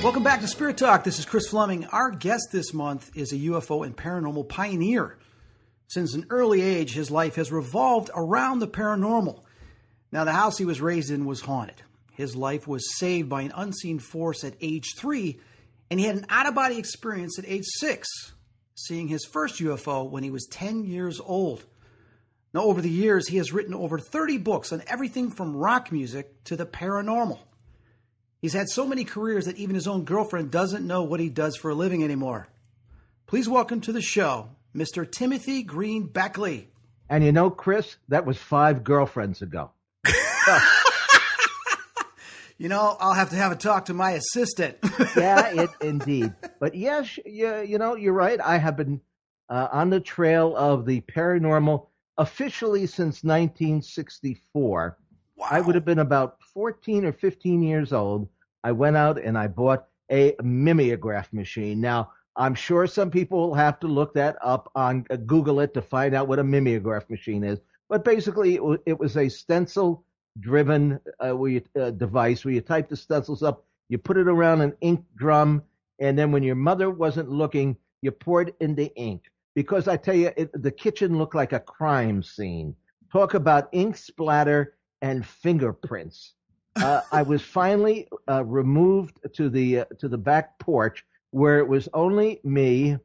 Welcome back to Spirit Talk. This is Chris Fleming. Our guest this month is a UFO and paranormal pioneer. Since an early age, his life has revolved around the paranormal. Now, the house he was raised in was haunted. His life was saved by an unseen force at age 3, and he had an out-of-body experience at age 6, seeing his first UFO when he was 10 years old. Now, over the years, he has written over 30 books on everything from rock music to the paranormal. He's had so many careers that even his own girlfriend doesn't know what he does for a living anymore. Please welcome to the show, Mr. Timothy Green Beckley. And you know, Chris, that was 5 girlfriends ago. You know, I'll have to have a talk to my assistant. Yeah, indeed. But yes, you know, you're right. I have been on the trail of the paranormal officially since 1964. Wow. I would have been about 14 or 15 years old. I went out and I bought a mimeograph machine. Now, I'm sure some people will have to look that up on Google it to find out what a mimeograph machine is. But basically, it was a stencil-driven device where you type the stencils up, you put it around an ink drum, and then when your mother wasn't looking, you poured in the ink. Because I tell you, the kitchen looked like a crime scene. Talk about ink splatter and fingerprints. I was finally removed to the back porch where it was only me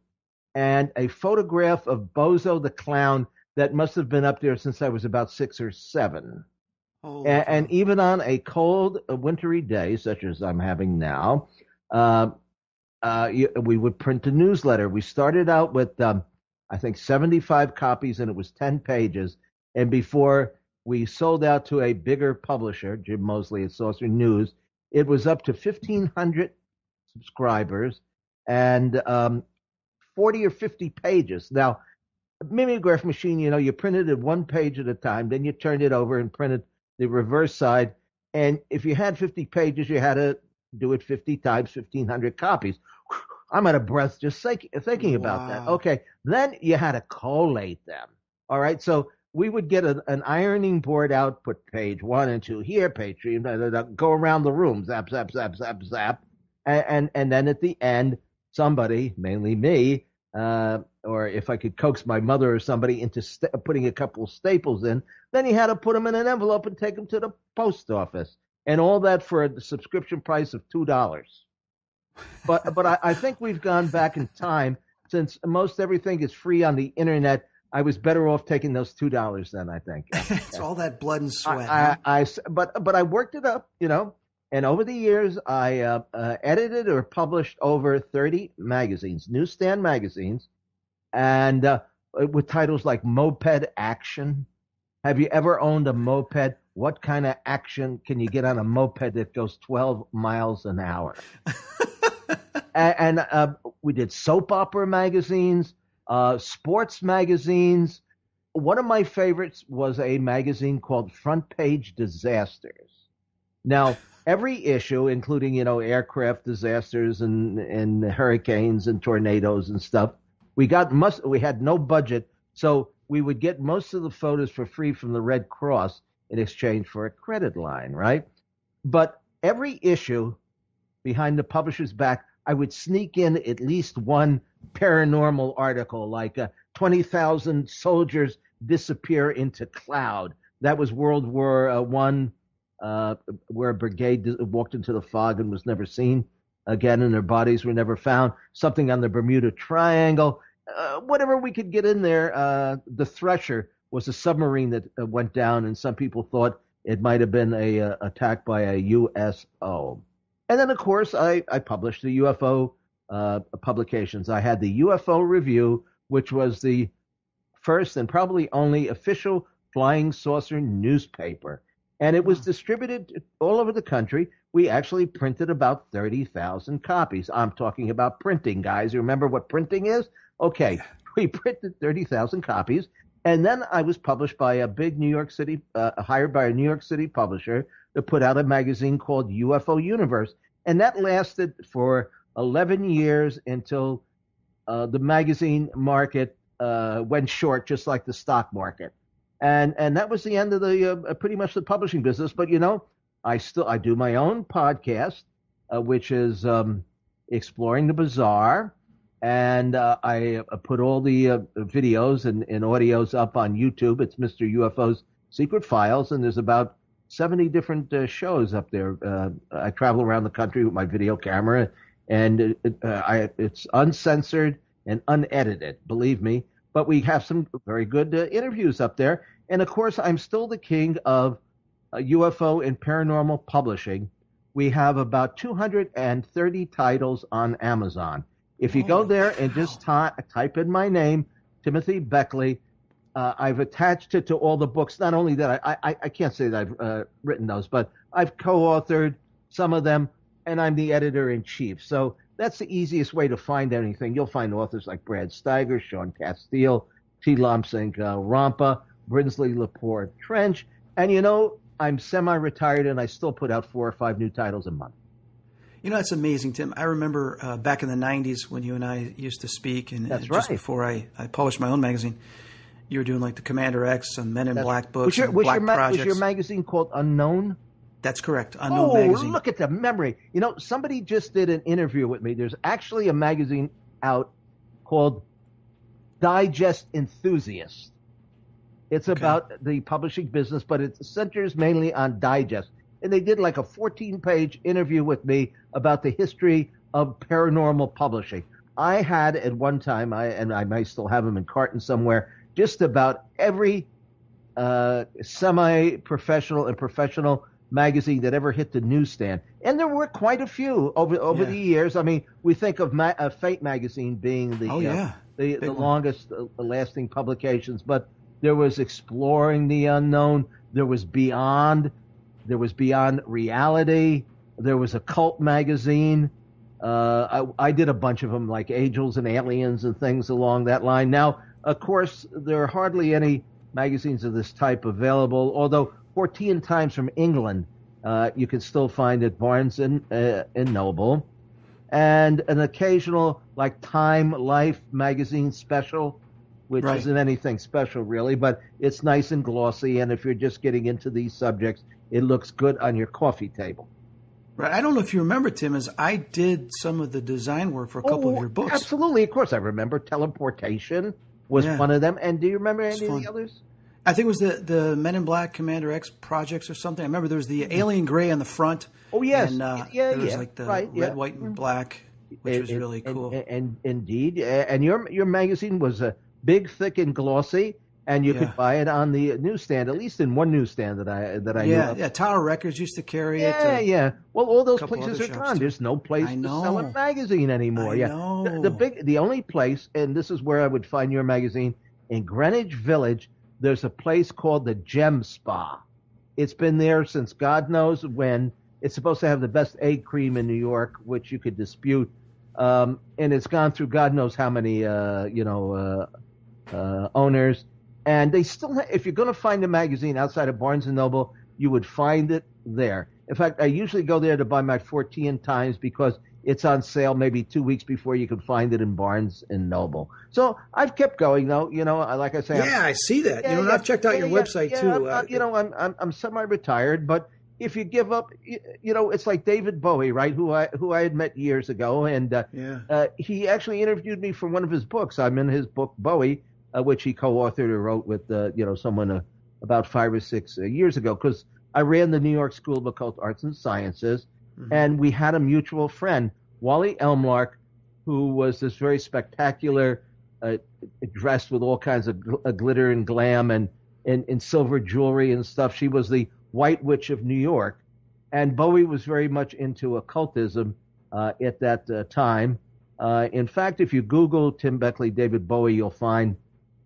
and a photograph of Bozo the Clown that must have been up there since I was about 6 or 7. Oh, and even on a cold, wintry day, such as I'm having now, we would print a newsletter. We started out with, I think, 75 copies, and it was 10 pages. And before we sold out to a bigger publisher, Jim Mosley at Saucer News, it was up to 1,500 subscribers and 40 or 50 pages. Now, a mimeograph machine, you know, you printed it 1 page at a time, then you turned it over and printed the reverse side. And if you had 50 pages, you had to do it 50 times, 1,500 copies. I'm out of breath just thinking about that. Okay, then you had to collate them. All right, so we would get an ironing board out, put page 1 and 2 here, page 3, go around the room, zap, zap, zap, zap, zap. And then at the end, somebody, mainly me, or if I could coax my mother or somebody into putting a couple of staples in, then you had to put them in an envelope and take them to the post office. And all that for a subscription price of $2. But I think we've gone back in time. Since most everything is free on the internet, I was better off taking those $2 then, I think. It's all that blood and sweat. But I worked it up, you know. And over the years, I edited or published over 30 magazines, newsstand magazines, and with titles like Moped Action. Have you ever owned a moped? What kind of action can you get on a moped that goes 12 miles an hour? and we did soap opera magazines, sports magazines. One of my favorites was a magazine called Front Page Disasters. Now, every issue, including, you know, aircraft disasters and hurricanes and tornadoes and stuff, we had no budget, so we would get most of the photos for free from the Red Cross in exchange for a credit line, right? But every issue, behind the publisher's back, I would sneak in at least one paranormal article, like 20,000 soldiers disappear into cloud. That was World War I, where a brigade walked into the fog and was never seen again, and their bodies were never found. Something on the Bermuda Triangle. Whatever we could get in there. The Thresher was a submarine that went down, and some people thought it might have been a attack by a USO. And then, of course, I published the UFO publications. I had the UFO Review, which was the first and probably only official flying saucer newspaper. And it was distributed all over the country. We actually printed about 30,000 copies. I'm talking about printing, guys. You remember what printing is? Okay, we printed 30,000 copies. And then I was published by a big New York City, hired by a New York City publisher to put out a magazine called UFO Universe. And that lasted for 11 years until the magazine market went short, just like the stock market. And that was the end of the pretty much the publishing business. But, you know, I do my own podcast, which is exploring the bizarre. And I put all the videos and audios up on YouTube. It's Mr. UFO's Secret Files, and there's about 70 different shows up there. I travel around the country with my video camera, and it's uncensored and unedited, believe me. But we have some very good interviews up there. And, of course, I'm still the king of UFO and paranormal publishing. We have about 230 titles on Amazon. If you go there and just type in my name, Timothy Beckley, I've attached it to all the books. Not only that, I can't say that I've written those, but I've co-authored some of them, and I'm the editor-in-chief. So that's the easiest way to find anything. You'll find authors like Brad Steiger, Sean Castile, T. Lomsink Rampa, Brinsley Laporte Trench. And, you know, I'm semi-retired, and I still put out 4 or 5 new titles a month. You know, that's amazing, Tim. I remember back in the 90s when you and I used to speak, and That's just right. before I published my own magazine, you were doing like the Commander X and Men in Black books Was and Black Projects. was your magazine called Unknown? That's correct. Unknown magazine. Look at the memory. You know, somebody just did an interview with me. There's actually a magazine out called Digest Enthusiast. It's about the publishing business, but it centers mainly on digest. And they did like a 14-page interview with me about the history of paranormal publishing. I had at one time, and I might still have them in carton somewhere, just about every semi-professional and professional magazine that ever hit the newsstand. And there were quite a few over the years. I mean, we think of Fate magazine being the longest lasting publications, but there was Exploring the Unknown, there was Beyond Reality, there was Occult magazine. I did a bunch of them, like Angels and Aliens and things along that line. Now, of course, there are hardly any magazines of this type available, although 14 Times from England you can still find at Barnes and Noble. And an occasional, like Time Life magazine special, which isn't anything special really, but it's nice and glossy, and if you're just getting into these subjects, it looks good on your coffee table. Right. I don't know if you remember, Tim, as I did some of the design work for a couple of your books. Absolutely. Of course I remember. Teleportation was one of them. And do you remember any of the others? I think it was the Men in Black Commander X projects or something. I remember there was the alien gray on the front. Oh, yes. And there was like the red, white, and black, which was really cool. And indeed. And your magazine was big, thick, and glossy. And you could buy it on the newsstand, at least in one newsstand that I knew of. Yeah, Tower Records used to carry it. Yeah. Well, all those places are gone. Too. There's no place to sell a magazine anymore. I know. The only place, and this is where I would find your magazine, in Greenwich Village, there's a place called the Gem Spa. It's been there since God knows when. It's supposed to have the best egg cream in New York, which you could dispute. And it's gone through God knows how many, owners. And they still, if you're going to find a magazine outside of Barnes & Noble, you would find it there. In fact, I usually go there to buy my 14 Times because it's on sale maybe 2 weeks before you can find it in Barnes & Noble. So I've kept going, though. You know, like I say. Yeah, I see that. I've checked out your website, too. I'm semi-retired, but if you give up, it's like David Bowie, right, who I had met years ago. And he actually interviewed me for one of his books. I'm in his book, Bowie, which he co-authored or wrote with, someone about 5 or 6 years ago, because I ran the New York School of Occult Arts and Sciences, and we had a mutual friend, Wally Elmlark, who was this very spectacular, dressed with all kinds of glitter and glam and silver jewelry and stuff. She was the White Witch of New York, and Bowie was very much into occultism at that time. In fact, if you Google Tim Beckley, David Bowie, you'll find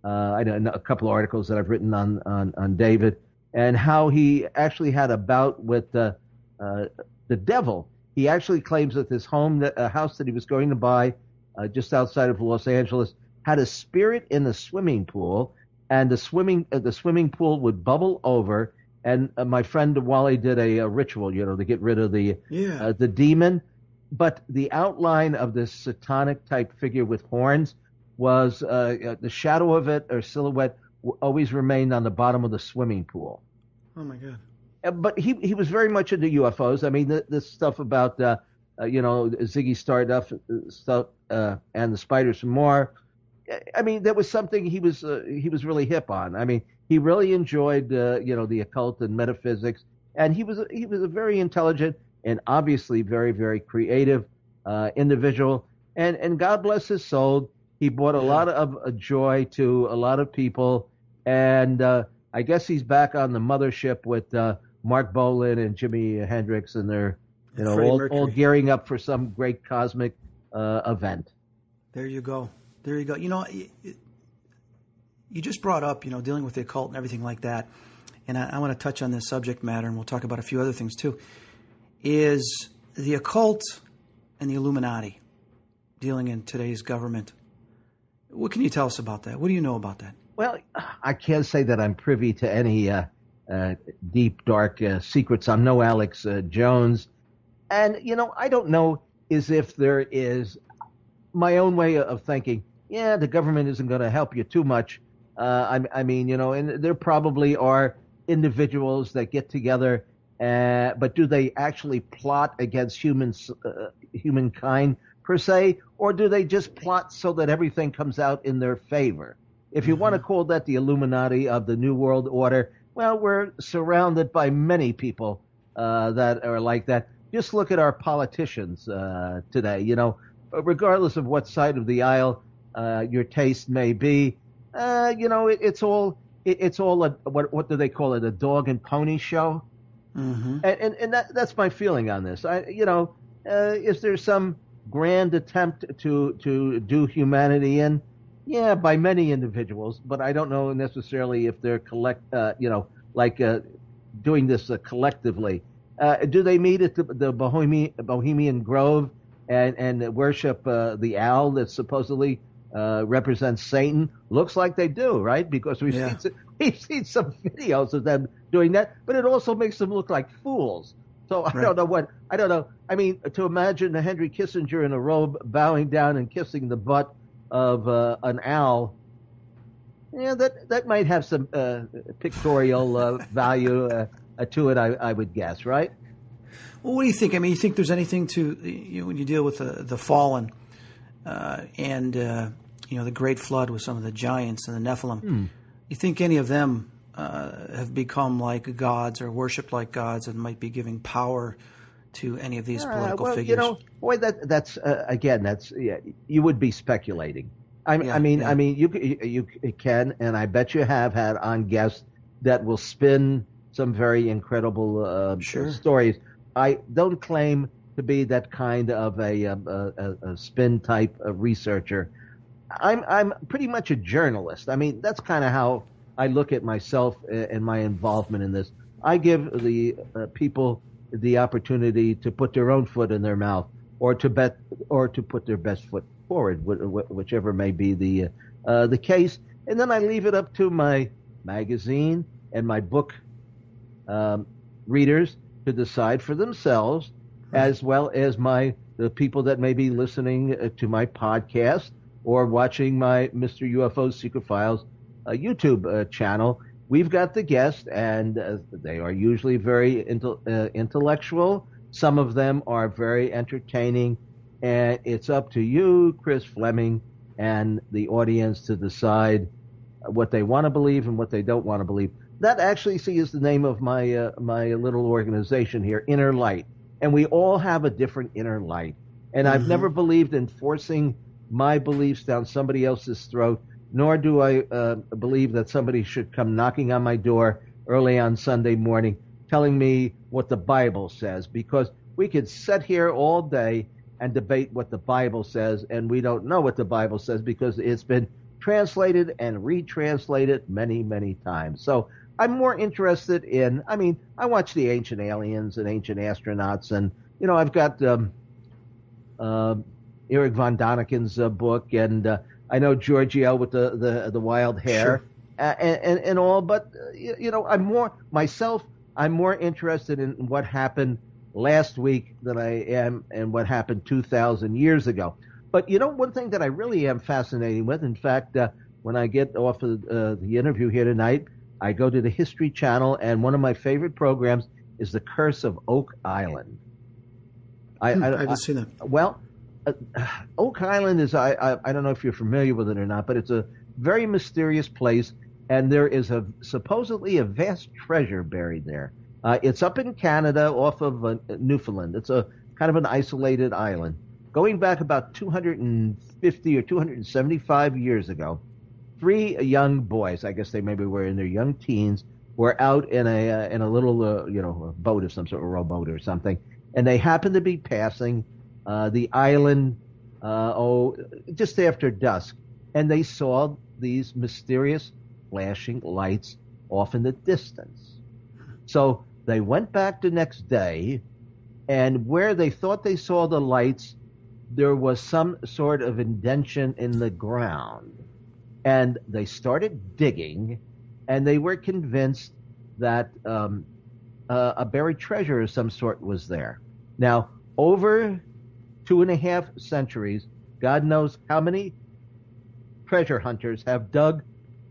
I know a couple of articles that I've written on David, and how he actually had a bout with the devil. He actually claims that this house that he was going to buy just outside of Los Angeles had a spirit in the swimming pool, and the swimming pool would bubble over. And my friend Wally did a ritual, to get rid of the demon. But the outline of this satanic type figure with horns was the shadow of it or silhouette always remained on the bottom of the swimming pool. Oh my God! But he was very much into UFOs. I mean, this stuff about Ziggy Stardust and the Spiders from Mars. I mean, that was something he was really hip on. I mean, he really enjoyed the occult and metaphysics, and he was a very intelligent and obviously very, very creative individual. And God bless his soul. He brought a lot of joy to a lot of people, and I guess he's back on the mothership with Mark Bolan and Jimi Hendrix, and they're all gearing up for some great cosmic event. There you go. There you go. You just brought up, dealing with the occult and everything like that, and I want to touch on this subject matter, and we'll talk about a few other things too, is the occult and the Illuminati dealing in today's government. What can you tell us about that? What do you know about that? Well, I can't say that I'm privy to any deep, dark secrets. I'm no Alex Jones. And, I don't know as if there is my own way of thinking, the government isn't going to help you too much. I mean, and there probably are individuals that get together, but do they actually plot against humankind per se, or do they just plot so that everything comes out in their favor? If you want to call that the Illuminati of the New World Order, well, we're surrounded by many people that are like that. Just look at our politicians today. Regardless of what side of the aisle your taste may be, it's all what do they call it? A dog and pony show. Mm-hmm. And that's my feeling on this. Is there some grand attempt to do humanity in? Yeah, by many individuals, but I don't know necessarily if they're doing this collectively. Do they meet at the Bohemian Grove and worship the owl that supposedly represents Satan? Looks like they do, right? Because we've seen some videos of them doing that, but it also makes them look like fools. So I don't know. I mean, to imagine Henry Kissinger in a robe bowing down and kissing the butt of an owl, that might have some pictorial value to it, I would guess, right? Well, what do you think? I mean, you think there's anything to when you deal with the fallen and the Great Flood with some of the giants and the Nephilim? You think any of them have become like gods or worshipped like gods and might be giving power to any of these political figures? That's again, you would be speculating. I mean, you can, and I bet you have had on guests that will spin some very incredible stories. I don't claim to be that kind of a spin type of researcher. I'm pretty much a journalist. I mean, that's kind of how I look at myself and my involvement in this. I give the people the opportunity to put their own foot in their mouth, or to bet, or to put their best foot forward, whichever may be the case. And then I leave it up to my magazine and my book readers to decide for themselves, as well as the people that may be listening to my podcast or watching my Mr. UFO Secret Files YouTube channel. We've got the guests, and they are usually very intellectual. Some of them are very entertaining, and it's up to you, Chris Fleming, and the audience to decide what they want to believe and what they don't want to believe. That actually, is the name of my my little organization here, Inner Light. And we all have a different inner light. And I've never believed in forcing my beliefs down somebody else's throat, nor do I believe that somebody should come knocking on my door early on Sunday morning telling me what the Bible says, because we could sit here all day and debate what the Bible says, and we don't know what the Bible says because it's been translated and retranslated many, many times. So I'm more interested in, I watch the Ancient Aliens and Ancient Astronauts, and, I've got Eric von Daniken's book, and I know Giorgio with the wild hair, and all, but, I'm more interested in what happened last week than I am in what happened 2,000 years ago. But, one thing that I really am fascinated with, in fact, when I get off of the interview here tonight, I go to the History Channel, and one of my favorite programs is The Curse of Oak Island. I haven't seen that. Well, Oak Island is, I don't know if you're familiar with it or not, but it's a very mysterious place, and there is supposedly a vast treasure buried there. It's up in Canada off of Newfoundland. It's a kind of an isolated island. Going back about 250 or 275 years ago, three young boys, I guess they maybe were in their young teens, were out in a little a boat of some sort, a rowboat or something, and they happened to be passing the island just after dusk, and they saw these mysterious flashing lights off in the distance. So they went back the next day, and where they thought they saw the lights, there was some sort of indention in the ground. And they started digging, and they were convinced that a buried treasure of some sort was there. Now, over 2.5 centuries, God knows how many treasure hunters have dug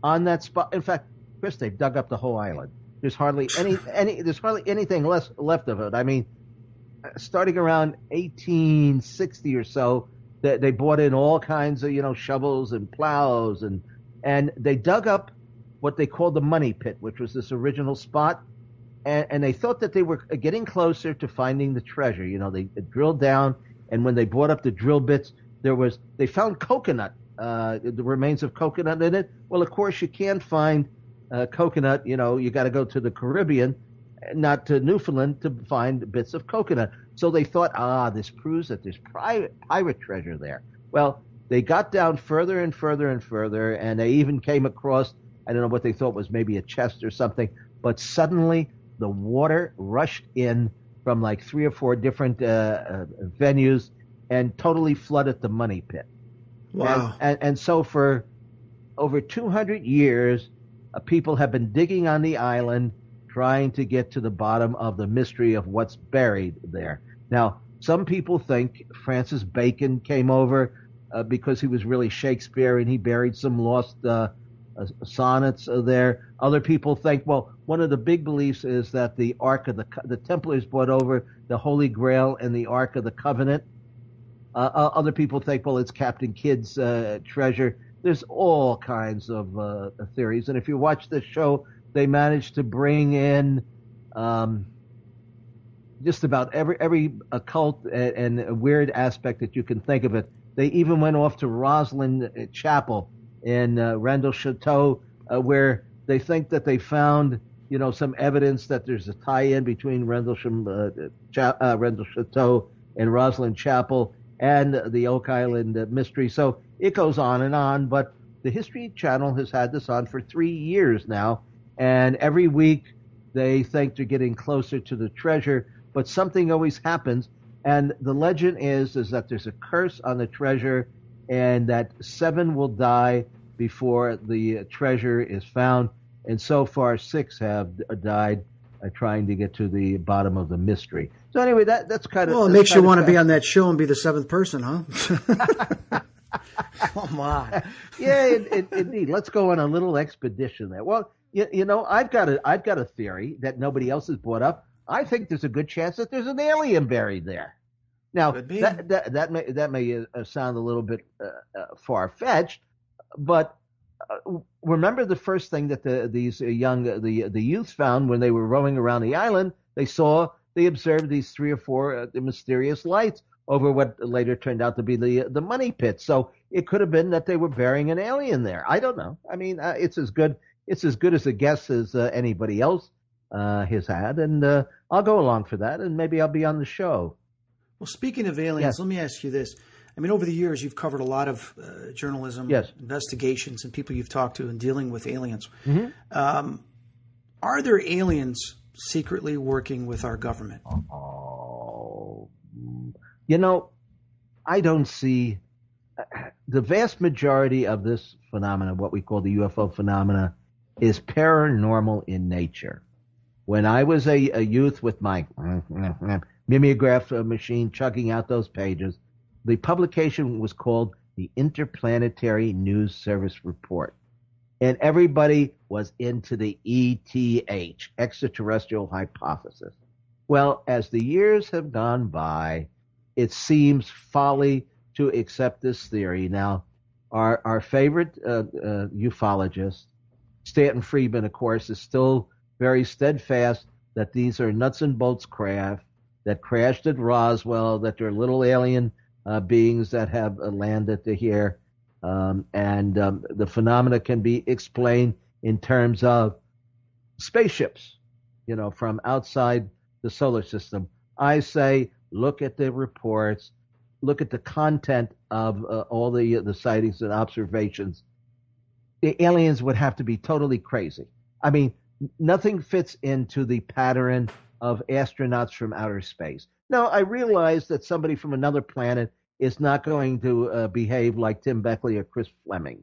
on that spot. In fact, Chris, they've dug up the whole island. There's hardly anything left of it. I mean, starting around 1860 or so, they brought in all kinds of, shovels and plows, and they dug up what they called the money pit, which was this original spot, and they thought that they were getting closer to finding the treasure. They drilled down, and when they brought up the drill bits, they found coconut, the remains of coconut in it. Well, of course, you can't find coconut. You got to go to the Caribbean, not to Newfoundland, to find bits of coconut. So they thought, this proves that there's pirate treasure there. Well, they got down further and further and further, and they even came across, I don't know what they thought was maybe a chest or something, but suddenly the water rushed in from like 3 or 4 different venues and totally flooded the money pit. Wow. And so for over 200 years, people have been digging on the island, trying to get to the bottom of the mystery of what's buried there. Now, some people think Francis Bacon came over because he was really Shakespeare and he buried some lost sonnets there. Other people think, well, one of the big beliefs is that the Ark of the Templars brought over the Holy Grail and the Ark of the Covenant. Other people think, well, it's Captain Kidd's treasure. There's all kinds of theories. And if you watch this show, they managed to bring in just about every occult and weird aspect that you can think of it. They even went off to Roslyn Chapel in Rendlesham, where they think that they found, some evidence that there's a tie-in between Rendlesham and Roslyn Chapel and the Oak Island mystery. So it goes on, but the History Channel has had this on for 3 years now, and every week they think they're getting closer to the treasure, but something always happens. And the legend is that there's a curse on the treasure, and that 7 will die before the treasure is found. And so far, 6 have died trying to get to the bottom of the mystery. So anyway, that's kind of... Well, it makes you want to be on that show and be the 7th person, huh? Come on. Yeah, indeed. Let's go on a little expedition there. Well, I've got a theory that nobody else has brought up. I think there's a good chance that there's an alien buried there. Now, that may sound a little bit far-fetched, but remember the first thing that the youth found when they were rowing around the island. They observed these 3 or 4 mysterious lights over what later turned out to be the money pit. So it could have been that they were burying an alien there. I don't know. I mean, it's as good as a guess as anybody else has had, and I'll go along for that, and maybe I'll be on the show. Well, speaking of aliens, Let me ask you this. I mean, over the years, you've covered a lot of journalism, investigations, and people you've talked to in dealing with aliens. Mm-hmm. Are there aliens secretly working with our government? I don't see the vast majority of this phenomena, what we call the UFO phenomena, is paranormal in nature. When I was a youth with my mimeograph machine chugging out those pages, the publication was called the Interplanetary News Service Report. And everybody was into the ETH, extraterrestrial hypothesis. Well, as the years have gone by, it seems folly to accept this theory. Now, our favorite ufologist, Stanton Friedman, of course, is still very steadfast that these are nuts and bolts craft that crashed at Roswell, that they're little alien beings that have landed here. And the phenomena can be explained in terms of spaceships, from outside the solar system. I say, look at the reports, look at the content of all the sightings and observations. The aliens would have to be totally crazy. I mean, nothing fits into the pattern of astronauts from outer space. Now, I realize that somebody from another planet is not going to behave like Tim Beckley or Chris Fleming.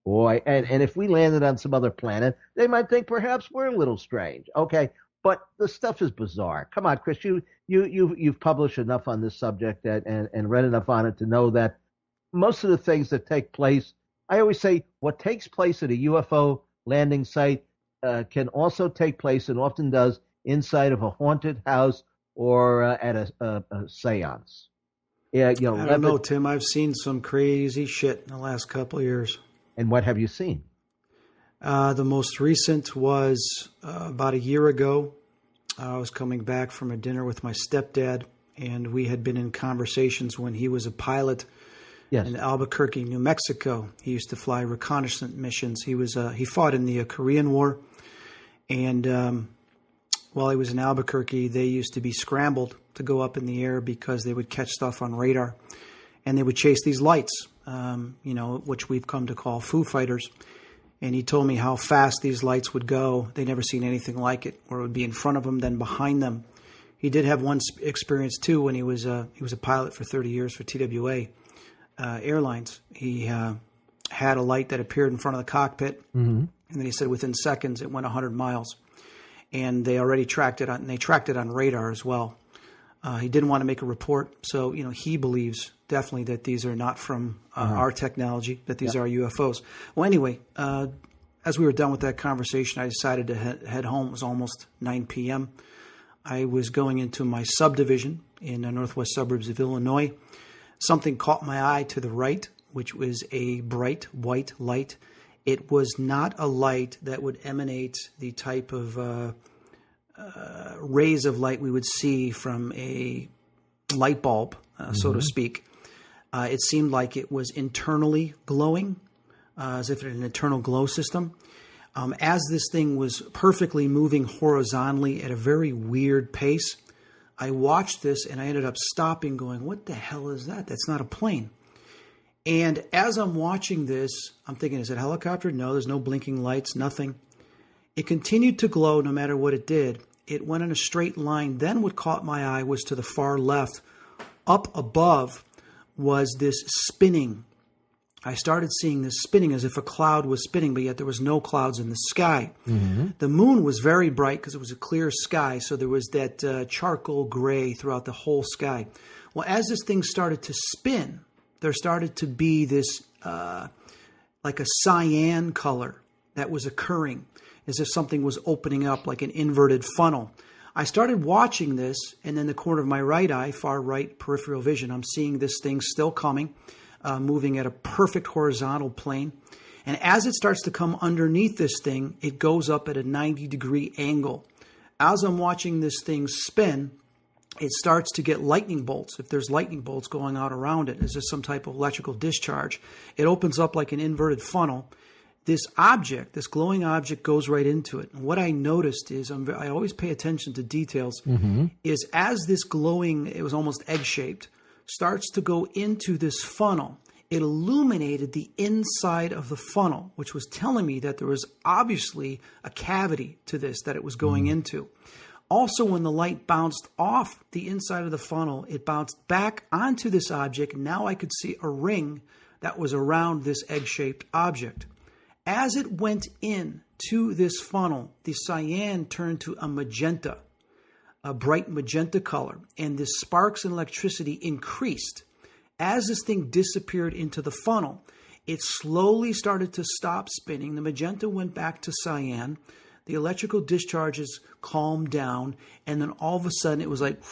Boy, and if we landed on some other planet, they might think perhaps we're a little strange. Okay, but the stuff is bizarre. Come on, Chris, you've published enough on this subject and read enough on it to know that most of the things that take place, I always say, what takes place at a UFO landing site can also take place, and often does, inside of a haunted house or at a seance. Yeah, I don't know, Tim. I've seen some crazy shit in the last couple of years. And what have you seen? The most recent was about a year ago. I was coming back from a dinner with my stepdad, and we had been in conversations when he was a pilot in Albuquerque, New Mexico. He used to fly reconnaissance missions. He fought in the Korean War, and while he was in Albuquerque, they used to be scrambled to go up in the air because they would catch stuff on radar, and they would chase these lights, which we've come to call Foo Fighters. And he told me how fast these lights would go. They'd never seen anything like it, where it would be in front of them, then behind them. He did have one experience too when he was a pilot for 30 years for TWA Airlines. He had a light that appeared in front of the cockpit, and then he said within seconds it went 100 miles. And they already tracked it on, and they tracked it on radar as well. He didn't want to make a report, so he believes definitely that these are not from our technology, that these are UFOs. Well, anyway, as we were done with that conversation, I decided to head home. It was almost 9 p.m. I was going into my subdivision in the northwest suburbs of Illinois. Something caught my eye to the right, which was a bright white light. It was not a light that would emanate the type of rays of light we would see from a light bulb, so to speak. It seemed like it was internally glowing, as if it had an internal glow system. As this thing was perfectly moving horizontally at a very weird pace, I watched this and I ended up stopping, going, what the hell is that? That's not a plane. And as I'm watching this, I'm thinking, is it a helicopter? No, there's no blinking lights, nothing. It continued to glow no matter what it did. It went in a straight line. Then what caught my eye was to the far left. Up above was this spinning. I started seeing this spinning as if a cloud was spinning, but yet there was no clouds in the sky. The moon was very bright because it was a clear sky, so there was that charcoal gray throughout the whole sky. Well, as this thing started to spin, there started to be this like a cyan color that was occurring, as if something was opening up like an inverted funnel. I started watching this, and in the corner of my right eye, far right peripheral vision, I'm seeing this thing still coming, moving at a perfect horizontal plane. And as it starts to come underneath this thing, it goes up at a 90-degree angle. As I'm watching this thing spin, it starts to get lightning bolts. If there's lightning bolts going out around it, is this some type of electrical discharge? It opens up like an inverted funnel. This object, this glowing object, goes right into it. And what I noticed is, I always pay attention to details, is as this glowing, it was almost egg-shaped, starts to go into this funnel, it illuminated the inside of the funnel, which was telling me that there was obviously a cavity to this that it was going into. Also, when the light bounced off the inside of the funnel, it bounced back onto this object. Now I could see a ring that was around this egg-shaped object. As it went in to this funnel, the cyan turned to a magenta, a bright magenta color, and the sparks and electricity increased. As this thing disappeared into the funnel, it slowly started to stop spinning. The magenta went back to cyan. The electrical discharges calmed down, and then all of a sudden it was like,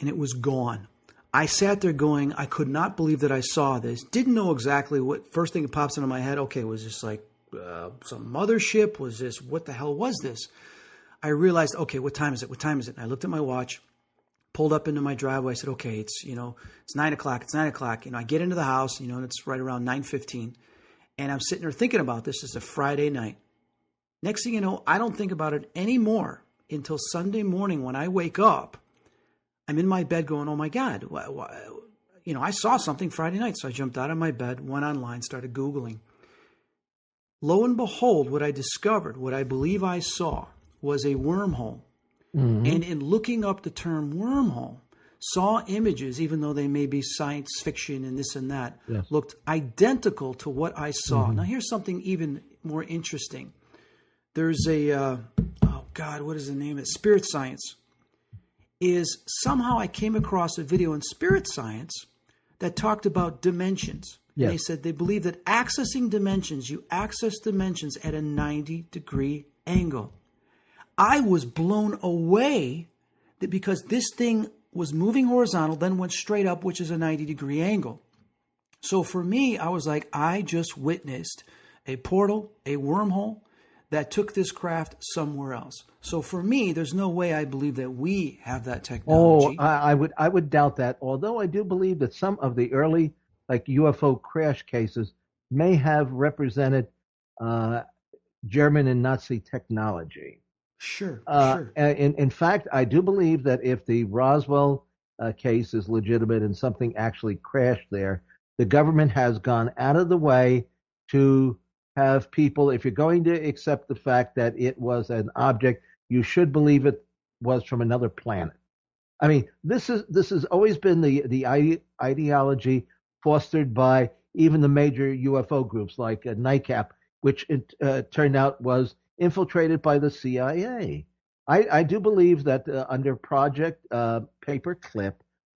and it was gone. I sat there going, I could not believe that I saw this. Didn't know exactly what. First thing that pops into my head, okay, was this like some mothership? Was this, what the hell was this? I realized, okay, what time is it? What time is it? And I looked at my watch, pulled up into my driveway. I said, okay, it's 9 o'clock. It's 9 o'clock. I get into the house, and it's right around 9:15. And I'm sitting there thinking about this. It's a Friday night. Next thing you know, I don't think about it anymore until Sunday morning when I wake up. I'm in my bed going, oh my God, I saw something Friday night. So I jumped out of my bed, went online, started Googling. Lo and behold, what I discovered, what I believe I saw, was a wormhole. Mm-hmm. And in looking up the term wormhole, saw images, even though they may be science fiction and this and that, yes, looked identical to what I saw. Mm-hmm. Now here's something even more interesting. There's what is the name of it? Spirit Science. Is somehow I came across a video in Spirit Science that talked about dimensions. Yes. And they said they believe that accessing dimensions, you access dimensions at a 90-degree angle. I was blown away that because this thing was moving horizontal, then went straight up, which is a 90-degree angle. So for me, I was like, I just witnessed a portal, a wormhole that took this craft somewhere else. So for me, there's no way I believe that we have that technology. Oh, I would doubt that. Although I do believe that some of the early UFO crash cases may have represented German and Nazi technology. Sure. In fact, I do believe that if the Roswell case is legitimate and something actually crashed there, the government has gone out of the way to have people, if you're going to accept the fact that it was an object, you should believe it was from another planet. I mean, this has always been the ideology fostered by even the major UFO groups like NICAP, which it turned out was infiltrated by the CIA. I do believe that under Project Paperclip,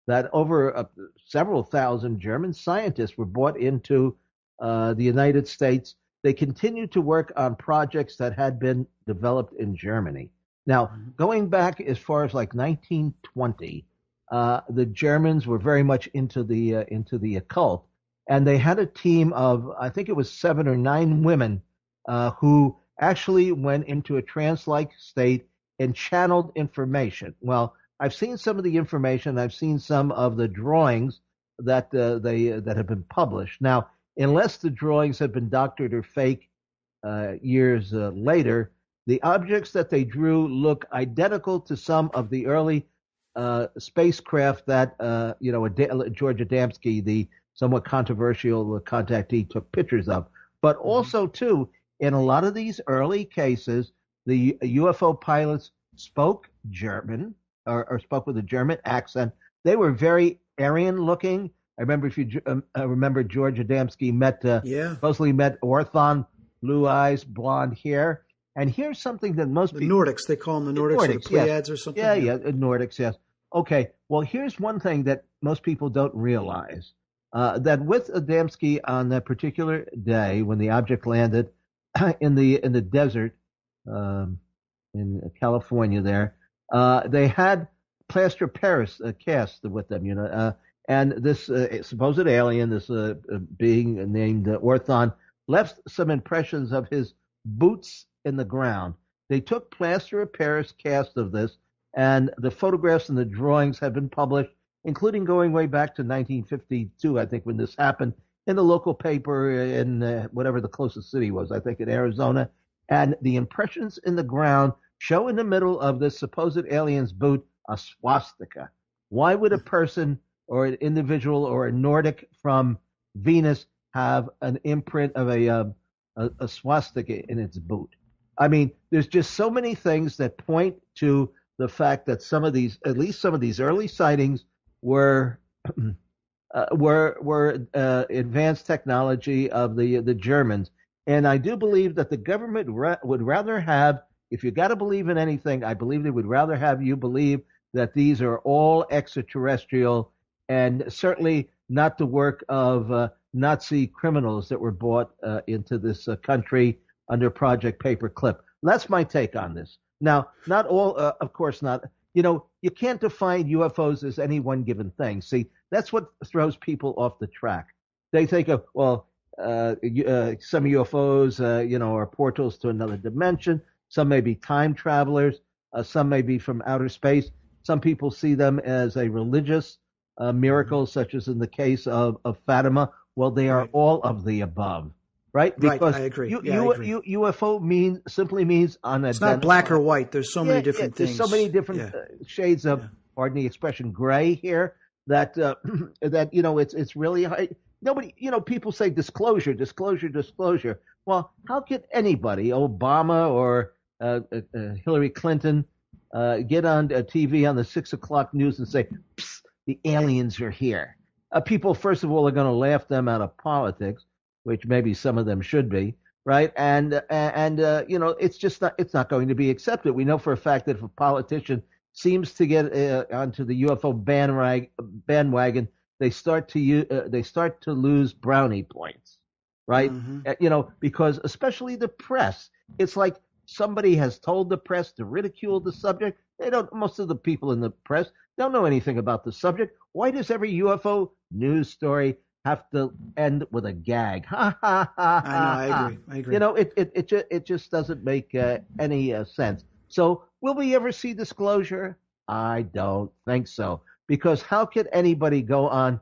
that over several thousand German scientists were brought into the United States. They continued to work on projects that had been developed in Germany. Now, going back as far as 1920, the Germans were very much into the occult, and they had a team of, I think it was 7 or 9 women who actually went into a trance-like state and channeled information. Well, I've seen some of the information. I've seen some of the drawings that that have been published. Now, unless the drawings have been doctored or fake years later, the objects that they drew look identical to some of the early spacecraft that George Adamski, the somewhat controversial contactee, took pictures of. But also, too, in a lot of these early cases, the UFO pilots spoke German or spoke with a German accent. They were very Aryan-looking. I remember remember George Adamski supposedly met Orthon, blue eyes, blonde hair. And here's something that most people... Nordics, they call them the Nordics or the Pleiades or something? Yeah, Nordics, yes. Okay, well, here's one thing that most people don't realize. That with Adamski on that particular day when the object landed in the desert in California there, they had plaster Paris cast with them, and this supposed alien, this being named Orthon, left some impressions of his boots in the ground. They took plaster of Paris cast of this, and the photographs and the drawings have been published, including going way back to 1952, I think, when this happened, in the local paper in whatever the closest city was, I think in Arizona. And the impressions in the ground show in the middle of this supposed alien's boot a swastika. Why would a person or an individual or a Nordic from Venus have an imprint of a swastika in its boot? I mean, there's just so many things that point to the fact that at least some of these early sightings were advanced technology of the Germans. And I do believe that the government would rather have, if you got to believe in anything, I believe they would rather have you believe that these are all extraterrestrial and certainly not the work of Nazi criminals that were brought into this country under Project Paperclip. That's my take on this. Now, not all, of course not. You can't define UFOs as any one given thing. See, That's what throws people off the track. They think of, well, some UFOs, are portals to another dimension. Some may be time travelers. Some may be from outer space. Some people see them as a religious miracle, such as in the case of Fatima. Well, they are all of the above, right? Because I agree. UFO simply means unidentified. It's not black or white. There's so many different things. There's so many different shades of, pardon the expression, gray here. That it's really high. Nobody, people say disclosure. Well, how could anybody, Obama or Hillary Clinton, get on TV on the 6 o'clock news and say, "Psst, the aliens are here"? People, first of all, are going to laugh them out of politics, which maybe some of them should be, right? And it's not going to be accepted. We know for a fact that if a politician seems to get onto the UFO bandwagon, they start to lose brownie points, right? Because especially the press, it's like somebody has told the press to ridicule the subject. Most of the people in the press don't know anything about the subject. Why does every UFO news story have to end with a gag? Ha ha ha! I agree. It just doesn't make any sense. So will we ever see disclosure? I don't think so. Because how could anybody go on?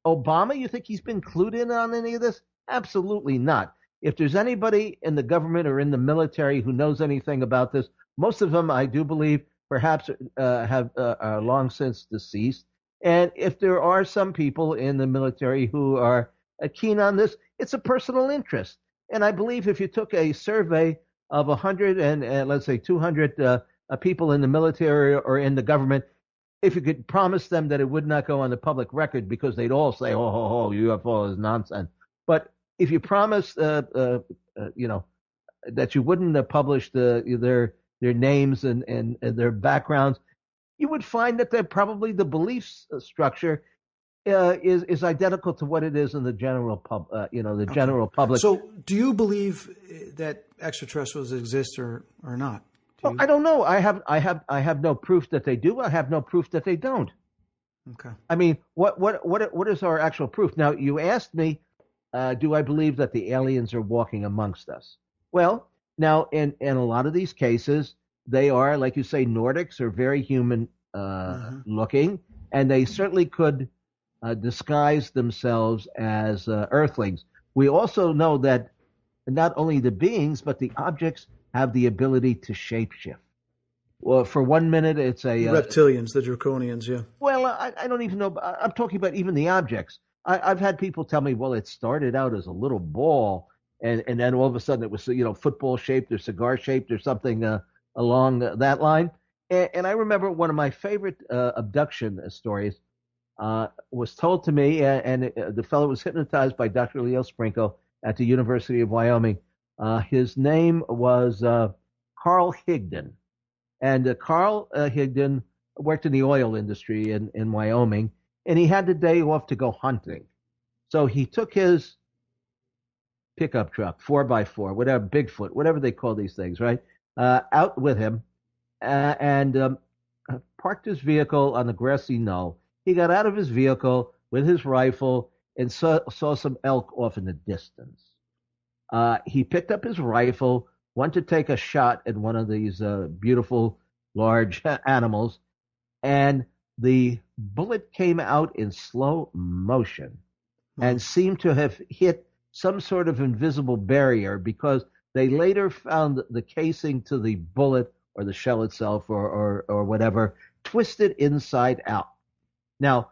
Obama, you think he's been clued in on any of this? Absolutely not. If there's anybody in the government or in the military who knows anything about this, most of them, I do believe, perhaps are long since deceased. And if there are some people in the military who are keen on this, it's a personal interest. And I believe if you took a survey of 100 and let's say 200 people in the military or in the government, if you could promise them that it would not go on the public record, because they'd all say, oh, UFO is nonsense. But if you promise, that you wouldn't publish their names and their backgrounds, you would find that probably the belief structure is identical to what it is in the general general public. So, do you believe that extraterrestrials exist or not? Well, I don't know. I have no proof that they do. I have no proof that they don't. Okay. I mean, what is our actual proof? Now, you asked me, do I believe that the aliens are walking amongst us? Well, now in a lot of these cases, they are, like you say, Nordics or very human looking, and they certainly could disguise themselves as Earthlings. We also know that not only the beings, but the objects have the ability to shapeshift. Well, for 1 minute, it's a reptilians, the draconians, yeah. Well, I don't even know. I'm talking about even the objects. I've had people tell me, well, it started out as a little ball, and then all of a sudden it was football shaped or cigar shaped or something along that line. And I remember one of my favorite abduction stories was told to me, and the fellow was hypnotized by Dr. Leo Sprinkle at the University of Wyoming. His name was Carl Higdon. And Carl Higdon worked in the oil industry in Wyoming, and he had the day off to go hunting. So he took his pickup truck, 4x4, whatever, Bigfoot, whatever they call these things, right, out with him and parked his vehicle on the grassy knoll. He got out of his vehicle with his rifle and saw some elk off in the distance. He picked up his rifle, went to take a shot at one of these beautiful, large animals, and the bullet came out in slow motion and seemed to have hit some sort of invisible barrier, because they later found the casing to the bullet or the shell itself or whatever twisted inside out. Now,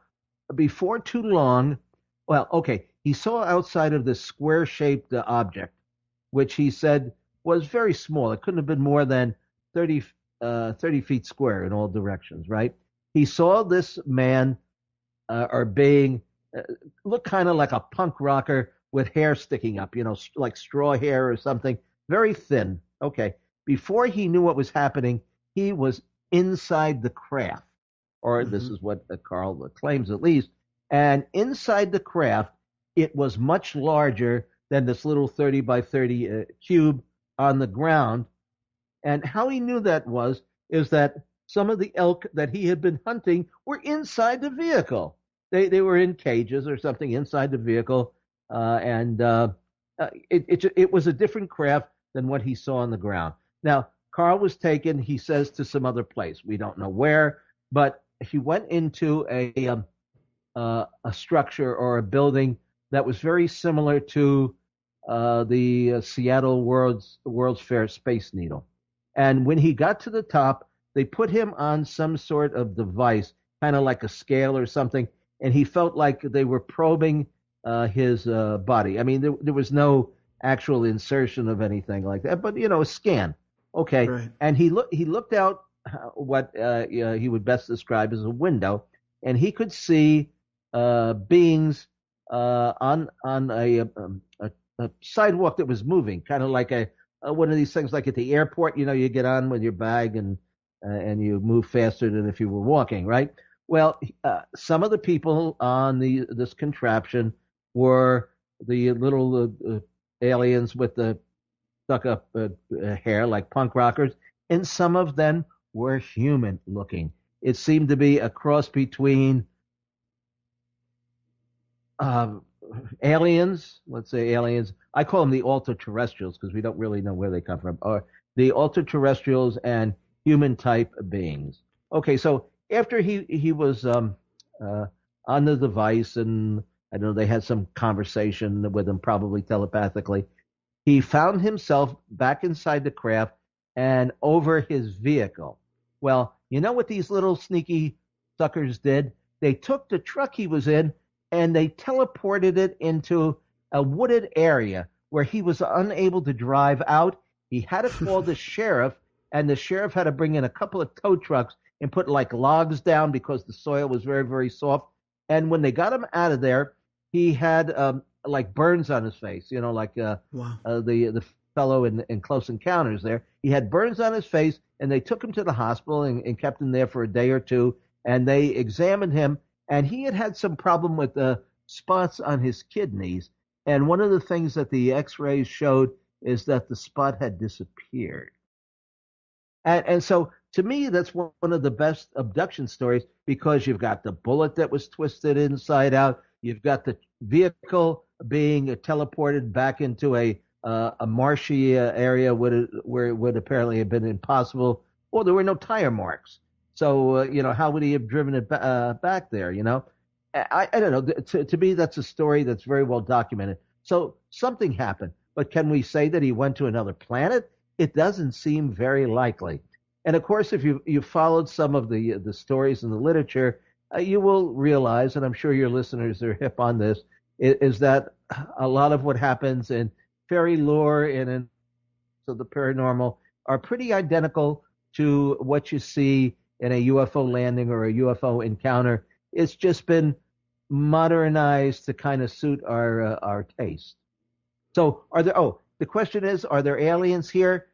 before too long, he saw outside of this square-shaped object, which he said was very small. It couldn't have been more than 30 feet square in all directions, right? He saw this man or being look kind of like a punk rocker with hair sticking up, like straw hair or something, very thin. Okay. Before he knew what was happening, he was inside the craft, or this is what Carl claims at least. And inside the craft, it was much larger than this little 30 by 30 cube on the ground. And how he knew that is that some of the elk that he had been hunting were inside the vehicle. They were in cages or something inside the vehicle, and it was a different craft than what he saw on the ground. Now, Carl was taken, he says, to some other place. We don't know where, but he went into a structure or a building that was very similar to the Seattle World's Fair Space Needle. And when he got to the top, they put him on some sort of device, kind of like a scale or something, and he felt like they were probing his body. I mean, there was no actual insertion of anything like that, but a scan. Okay, Right. And he looked out what he would best describe as a window, and he could see beings on a sidewalk that was moving, kind of like a one of these things like at the airport. You get on with your bag and you move faster than if you were walking, right? Well, some of the people on this contraption were the little aliens with the stuck up hair like punk rockers, and some of them were human looking. It seemed to be a cross between aliens, let's say aliens. I call them the ultra-terrestrials because we don't really know where they come from, or the ultra-terrestrials and human type beings. Okay, so after he was on the device, and I don't know, they had some conversation with him, probably telepathically, he found himself back inside the craft and over his vehicle. Well, you know what these little sneaky suckers did? They took the truck he was in and they teleported it into a wooded area where he was unable to drive out. He had to call the sheriff, and the sheriff had to bring in a couple of tow trucks and put like logs down because the soil was very, very soft. And when they got him out of there, he had like burns on his face, like Wow. The fellow in Close Encounters there. He had burns on his face, and they took him to the hospital and kept him there for a day or two, and they examined him, and he had some problem with spots on his kidneys. And one of the things that the x-rays showed is that the spot had disappeared. And so to me, that's one of the best abduction stories, because you've got the bullet that was twisted inside out. You've got the vehicle being teleported back into a marshy area where it would apparently have been impossible. Well, there were no tire marks. So, how would he have driven it back there, I don't know. To me, that's a story that's very well documented. So something happened. But can we say that he went to another planet? It doesn't seem very likely. And of course, if you followed some of the stories in the literature, you will realize, and I'm sure your listeners are hip on this, is that a lot of what happens in fairy lore and in the paranormal are pretty identical to what you see in a UFO landing or a UFO encounter. It's just been modernized to kind of suit our taste. So the question is, are there aliens here?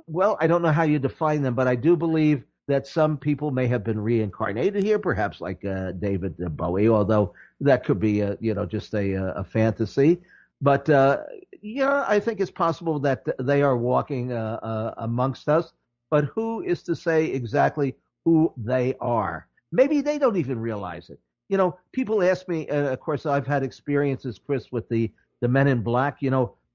Well, I don't know how you define them, but I do believe that some people may have been reincarnated here, perhaps like David Bowie, although that could be just a fantasy. But I think it's possible that they are walking amongst us. But who is to say exactly who they are? Maybe they don't even realize it. People ask me, of course, I've had experiences, Chris, with the Men in Black.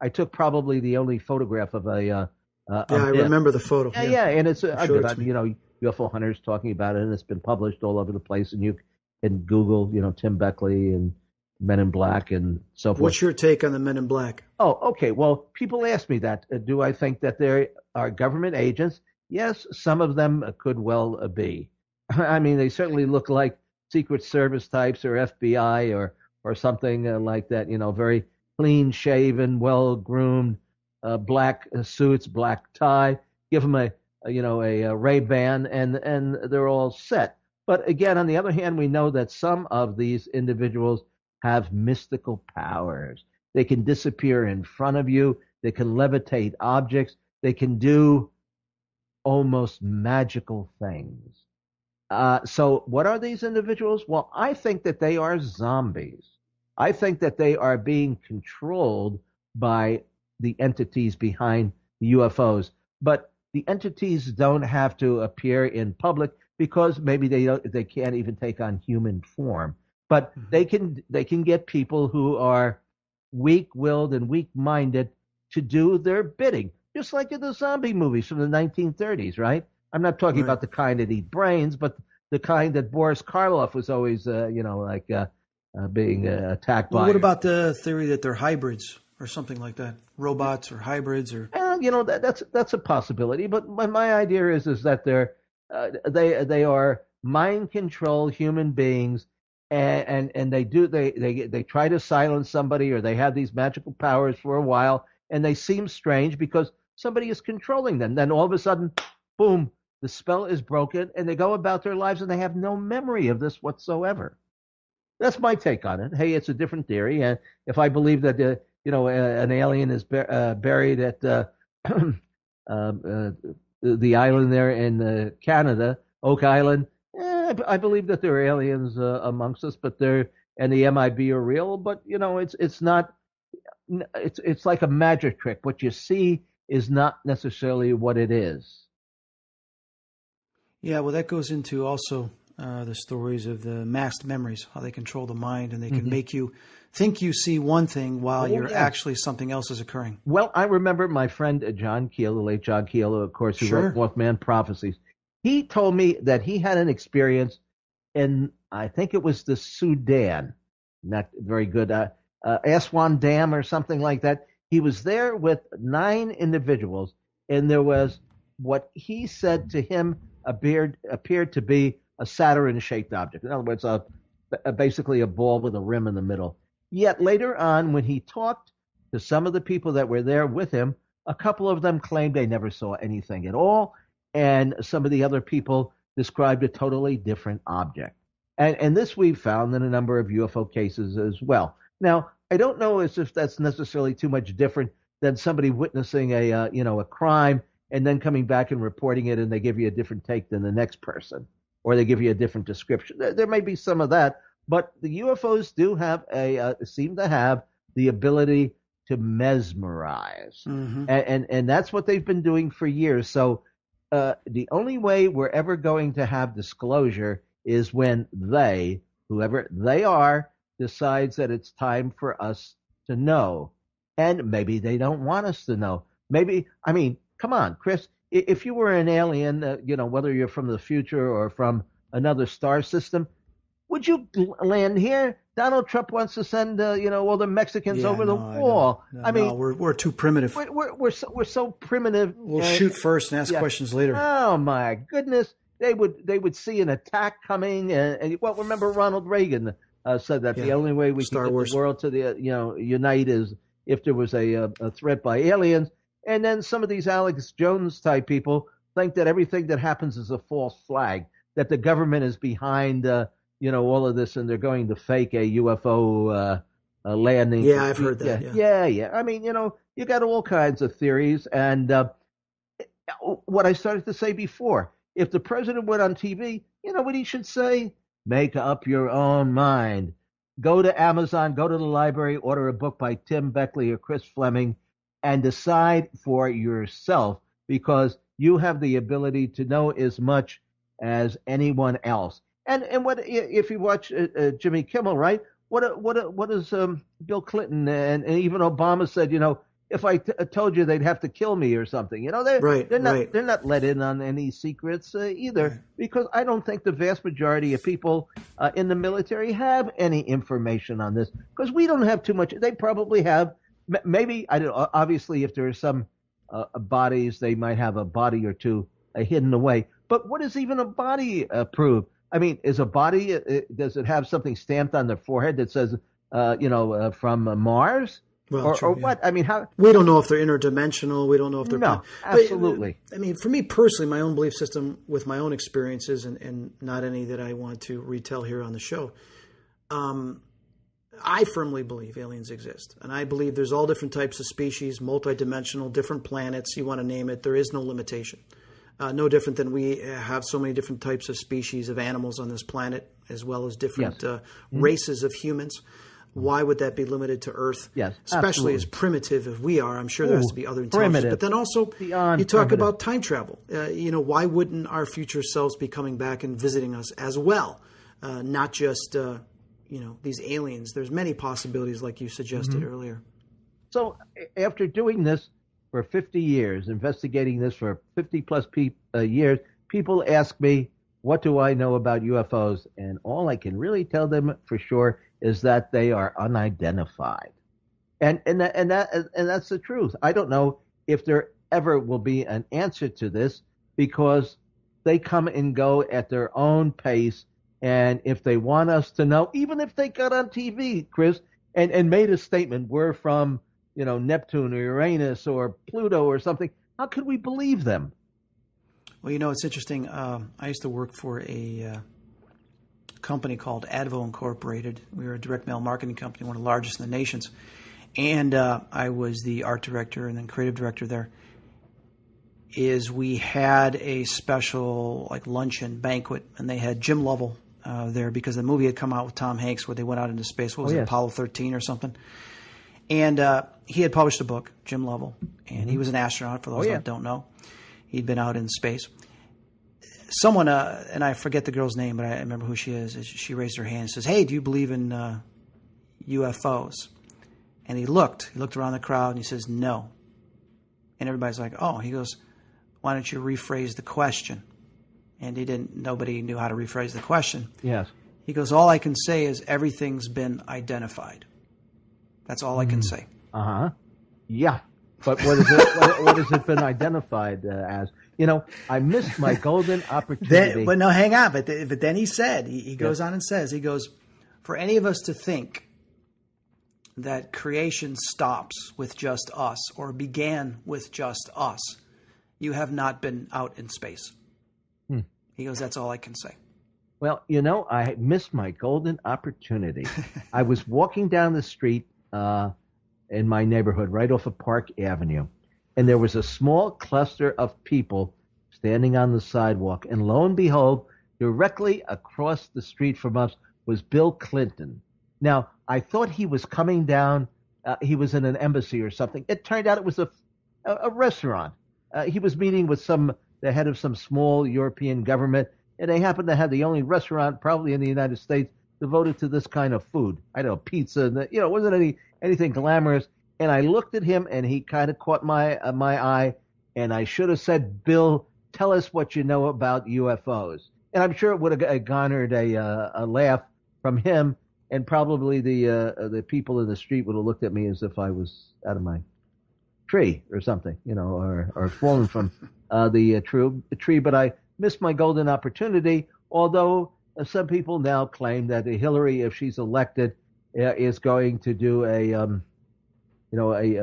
I took probably the only photograph of a I remember the photo. Yeah, and it's UFO hunters talking about it, and it's been published all over the place, and you can Google, Tim Beckley and Men in Black and so forth. What's your take on the Men in Black? Oh, okay. Well, people ask me that. Do I think that they are government agents? Yes, some of them could well be. I mean, they certainly look like Secret Service types or FBI or something like that. Very clean shaven, well groomed, black suits, black tie. Give them a Ray-Ban, and they're all set. But again, on the other hand, we know that some of these individuals have mystical powers. They can disappear in front of you. They can levitate objects. They can do almost magical things. So what are these individuals? Well, I think that they are zombies. I think that they are being controlled by the entities behind the UFOs. But the entities don't have to appear in public. because maybe they can't even take on human form, but they can get people who are weak-willed and weak-minded to do their bidding, just like in the zombie movies from the 1930s, right? I'm not talking about the kind that eat brains, but the kind that Boris Karloff was always, being attacked by. What about the theory that they're hybrids or something like that? Robots or hybrids, or that's a possibility. But my idea is that they are mind control human beings, and they try to silence somebody, or they have these magical powers for a while, and they seem strange because somebody is controlling them. Then all of a sudden, boom, the spell is broken, and they go about their lives, and they have no memory of this whatsoever. That's my take on it. Hey, it's a different theory, and if I believe that an alien is buried at the island there in Canada, Oak Island, I believe that there are aliens amongst us, but and the MIB are real. But it's not. It's like a magic trick. What you see is not necessarily what it is. Yeah, well, that goes into also the stories of the Mast Memories, how they control the mind, and they can make you think you see one thing while you're actually something else is occurring. Well, I remember my friend John Keel, the late John Keel, of course, who wrote Mothman Prophecies. He told me that he had an experience in, I think it was the Sudan, not very good, Aswan Dam or something like that. He was there with 9 individuals, and there was what he said to him appeared to be a Saturn-shaped object. In other words, basically a ball with a rim in the middle. Yet later on, when he talked to some of the people that were there with him, a couple of them claimed they never saw anything at all, and some of the other people described a totally different object. And this we've found in a number of UFO cases as well. Now, I don't know as if that's necessarily too much different than somebody witnessing a crime and then coming back and reporting it, and they give you a different take than the next person, or they give you a different description. There may be some of that, but the UFOs do have seem to have the ability to mesmerize, and that's what they've been doing for years. So the only way we're ever going to have disclosure is when whoever they are, decides that it's time for us to know. And maybe they don't want us to know. Come on, Chris, if you were an alien, whether you're from the future or from another star system, would you land here? Donald Trump wants to send, all the Mexicans over the wall. We're too primitive. We're so primitive. We'll shoot first and ask questions later. Oh my goodness, they would see an attack coming. Remember Ronald Reagan said that the only way we can get the world to unite is if there was a threat by aliens. And then some of these Alex Jones type people think that everything that happens is a false flag, that the government is behind, all of this, and they're going to fake a UFO landing. Yeah, I've heard that. Yeah. You got all kinds of theories. And what I started to say before, if the president went on TV, you know what he should say? Make up your own mind. Go to Amazon, go to the library, order a book by Tim Beckley or Chris Fleming, and decide for yourself, because you have the ability to know as much as anyone else. And what if you watch Jimmy Kimmel, right? What does Bill Clinton and even Obama said? If I told you, they'd have to kill me or something. They're not let in on any secrets either, because I don't think the vast majority of people in the military have any information on this, because we don't have too much. They probably have. Maybe, I don't know, obviously, if there are some bodies, they might have a body or two hidden away. But what does even a body prove? Is a body, does it have something stamped on their forehead that says, from Mars? Well, or what? How? We don't know if they're interdimensional. We don't know if they're... No, absolutely. But, for me personally, my own belief system with my own experiences, and not any that I want to retell here on the show, I firmly believe aliens exist. And I believe there's all different types of species, multidimensional, different planets, you want to name it. There is no limitation. No different than we have so many different types of species of animals on this planet, as well as different races of humans. Why would that be limited to Earth? Yes, especially absolutely. as primitive as we are. I'm sure there has to be other intelligence. Primitive. But then also, Beyond you talk primitive. about time travel. Why wouldn't our future selves be coming back and visiting us as well? Not just, these aliens. There's many possibilities, like you suggested earlier. So after doing this for 50 years, investigating this for 50 plus years, people ask me, what do I know about UFOs? And all I can really tell them for sure is that they are unidentified. And that's the truth. I don't know if there ever will be an answer to this, because they come and go at their own pace. And if they want us to know, even if they got on TV, Chris, and made a statement, we're from, Neptune or Uranus or Pluto or something, how could we believe them? Well, it's interesting. I used to work for a company called Advo Incorporated. We were a direct mail marketing company, one of the largest in the nations. And I was the art director and then creative director there. We had a special luncheon banquet, and they had Jim Lovell there because the movie had come out with Tom Hanks where they went out into space. What was it, Apollo 13 or something? And he had published a book, Jim Lovell, and he was an astronaut, for those that don't know. He'd been out in space. Someone, and I forget the girl's name, but I remember who she is. She raised her hand and says, "Hey, do you believe in UFOs?" And he looked around the crowd, and he says, "No." And everybody's like, "Oh." He goes, "Why don't you rephrase the question?" And nobody knew how to rephrase the question. Yes. He goes, "All I can say is everything's been identified." That's all I can say. Uh-huh. Yeah. But what is it? What has it been identified as? I missed my golden opportunity. But no, hang on. But then he said, he goes on and says, he goes, "For any of us to think that creation stops with just us or began with just us, you have not been out in space." He goes, "That's all I can say." Well, I missed my golden opportunity. I was walking down the street in my neighborhood, right off of Park Avenue, and there was a small cluster of people standing on the sidewalk, and lo and behold, directly across the street from us was Bill Clinton. Now, I thought he was coming down, he was in an embassy or something. It turned out it was a restaurant. He was meeting with the head of some small European government, and they happened to have the only restaurant probably in the United States devoted to this kind of food. I don't know, pizza, it wasn't anything glamorous. And I looked at him, and he kind of caught my eye, and I should have said, "Bill, tell us what you know about UFOs." And I'm sure it would have garnered a laugh from him, and probably the people in the street would have looked at me as if I was out of my tree or something, or fallen from the tree. But I missed my golden opportunity, although some people now claim that Hillary, if she's elected, is going to do a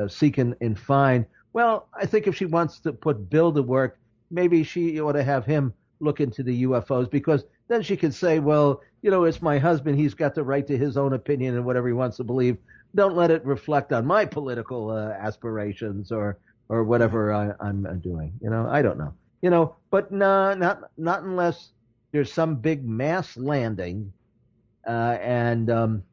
seek and find. Well, I think if she wants to put Bill to work, maybe she ought to have him look into the UFOs, because then she can say, well, it's my husband. He's got the right to his own opinion and whatever he wants to believe. Don't let it reflect on my political aspirations or whatever I'm doing. I don't know. But no, not unless there's some big mass landing, and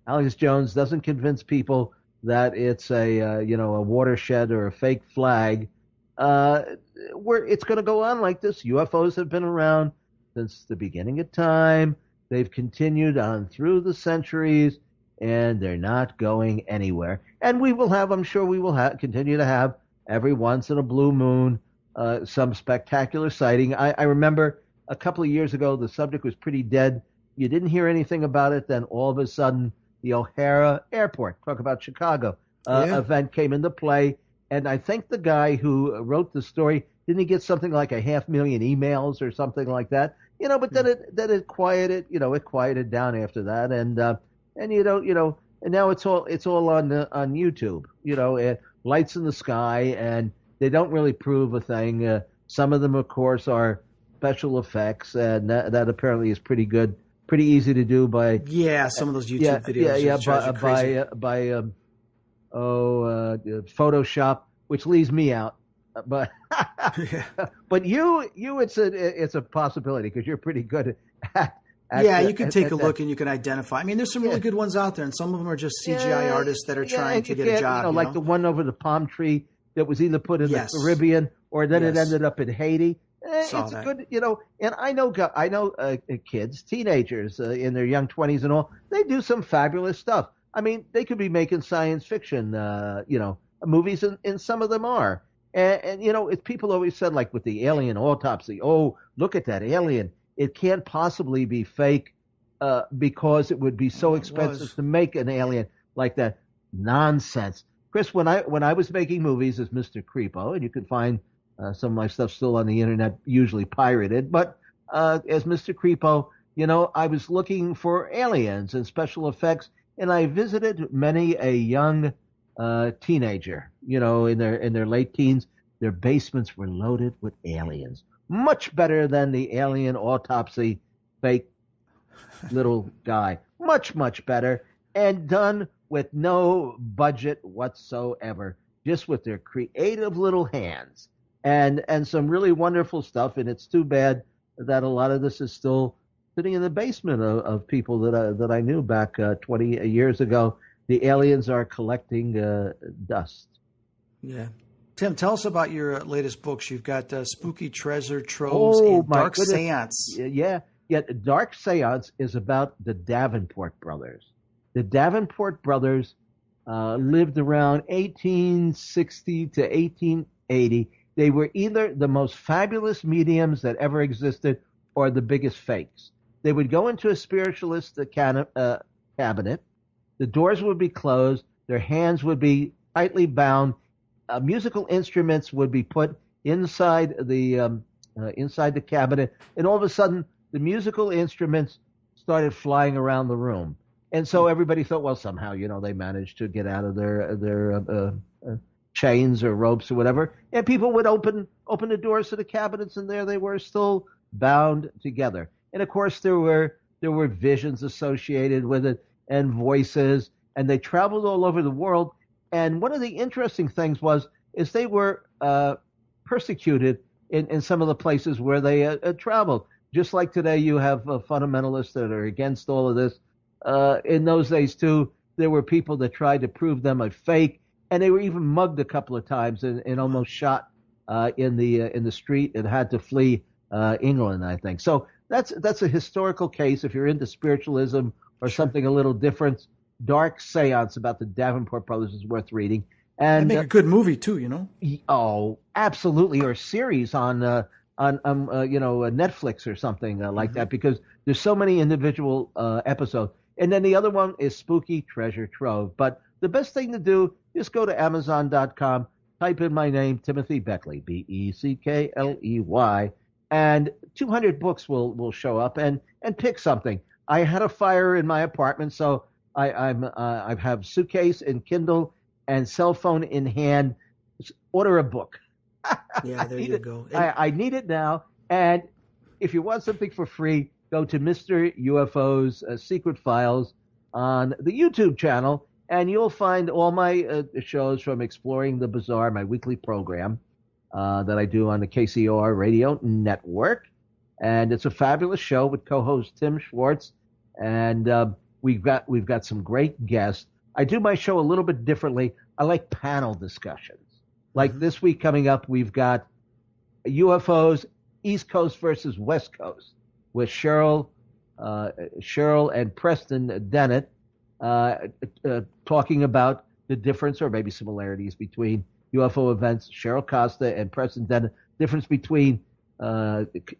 Alex Jones doesn't convince people that it's a watershed or a fake flag. Where it's going to go on like this. UFOs have been around since the beginning of time. They've continued on through the centuries, and they're not going anywhere. And I'm sure we will continue to have every once in a blue moon some spectacular sighting. I remember a couple of years ago, the subject was pretty dead. You didn't hear anything about it. Then all of a sudden, the O'Hare Airport, talk about Chicago, event came into play. And I think the guy who wrote the story, didn't he get something like 500,000 emails or something like that? But then it quieted down after that. And now it's all on YouTube, lights in the sky, and they don't really prove a thing. Some of them, of course, are special effects, and that apparently is pretty good, pretty easy to do by some of those YouTube videos by Photoshop, which leaves me out. But but you it's a possibility because you're pretty good You can take a look and you can identify. I mean, there's some really good ones out there, and some of them are just CGI artists that are trying to get a job. Like the one over the palm tree that was either put in the Caribbean or then it ended up in Haiti. It's a good, and I know kids, teenagers in their young 20s and all, they do some fabulous stuff. I mean, they could be making science fiction, movies, and some of them are. And it's people always said, like with the alien autopsy, oh, look at that alien. It can't possibly be fake because it would be so expensive to make an alien like that. Nonsense. Chris, when I was making movies as Mr. Creepo, and you can find some of my stuff still on the internet, usually pirated, but as Mr. Creepo, I was looking for aliens and special effects, and I visited many a young teenager, in their late teens. Their basements were loaded with aliens. Much better than the alien autopsy fake little guy. Much, much better. And done with no budget whatsoever. Just with their creative little hands. And some really wonderful stuff. And it's too bad that a lot of this is still sitting in the basement of people that I knew back 20 years ago. The aliens are collecting dust. Yeah. Tim, tell us about your latest books. You've got Spooky Treasure Troves and Dark Seance. Yeah. Dark Seance is about the Davenport brothers. The Davenport brothers lived around 1860 to 1880. They were either the most fabulous mediums that ever existed or the biggest fakes. They would go into a spiritualist cabinet. The doors would be closed. Their hands would be tightly bound. Musical instruments would be put inside the cabinet, and all of a sudden, the musical instruments started flying around the room. And so everybody thought, well, somehow, they managed to get out of their chains or ropes or whatever. And people would open the doors to the cabinets, and there they were, still bound together. And of course, there were visions associated with it and voices, and they traveled all over the world. And one of the interesting things is they were persecuted in some of the places where they traveled. Just like today, you have fundamentalists that are against all of this. In those days, too, there were people that tried to prove them a fake, and they were even mugged a couple of times and almost shot in the street and had to flee England, I think. So that's a historical case. If you're into spiritualism or something a little different, Dark Seance about the Davenport brothers is worth reading. And they make a good movie too, Oh, absolutely, or a series on Netflix or something like that, because there's so many individual episodes. And then the other one is Spooky Treasure Trove. But the best thing to do is go to Amazon.com, type in my name, Timothy Beckley, Beckley, and 200 books will show up, and pick something. I had a fire in my apartment, so I have suitcase and Kindle and cell phone in hand. Just order a book. Yeah, there you go. I need it now. And if you want something for free, go to Mr. UFO's Secret Files on the YouTube channel, and you'll find all my shows from Exploring the Bizarre, my weekly program that I do on the KCOR radio network. And it's a fabulous show with co-host Tim Schwartz. And we've got some great guests. I do my show a little bit differently. I like panel discussions. Like this week coming up, we've got UFOs, East Coast versus West Coast, with Cheryl and Preston Dennett talking about the difference or maybe similarities between UFO events. Cheryl Costa and Preston Dennett, difference between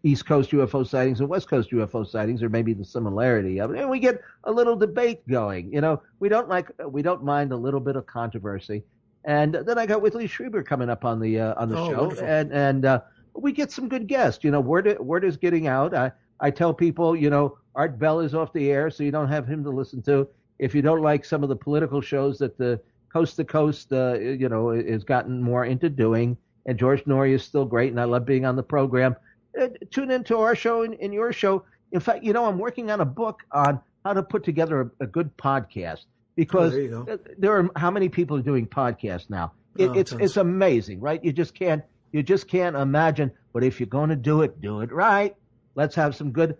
East Coast UFO sightings and West Coast UFO sightings, or maybe the similarity of it. And we get a little debate going. We don't mind a little bit of controversy. And then I got Whitley Schreiber coming up on the show, wonderful. and we get some good guests. Word is getting out. I tell people, Art Bell is off the air, so you don't have him to listen to. If you don't like some of the political shows that the Coast to Coast, has gotten more into doing, and George Norrie is still great, and I love being on the program. Tune into our show and your show. In fact, I'm working on a book on how to put together a good podcast, because there are how many people are doing podcasts now. It's amazing, right? You just can't imagine. But if you're going to do it right. let's have some good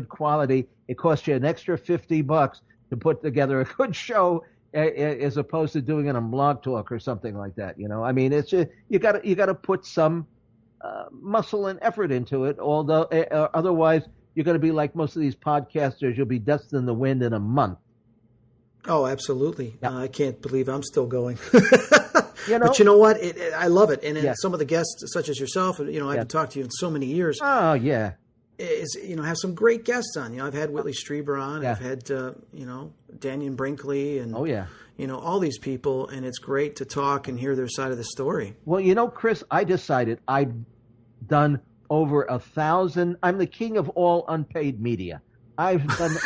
quality. It costs you an extra $50 to put together a good show, as opposed to doing it on Blog Talk or something like that. I mean, it's just, you got to put some muscle and effort into it. Although otherwise, you're going to be like most of these podcasters. You'll be dust in the wind in a month. Oh, absolutely. Yep. I can't believe I'm still going. But you know what? I love it. And some of the guests, such as yourself, I haven't talked to you in so many years. Oh, yeah. Have some great guests on. I've had Whitley Strieber on. Yeah. I've had, Daniel Brinkley and, all these people. And it's great to talk and hear their side of the story. Well, Chris, I decided I've done over 1,000. I'm the king of all unpaid media. I've done...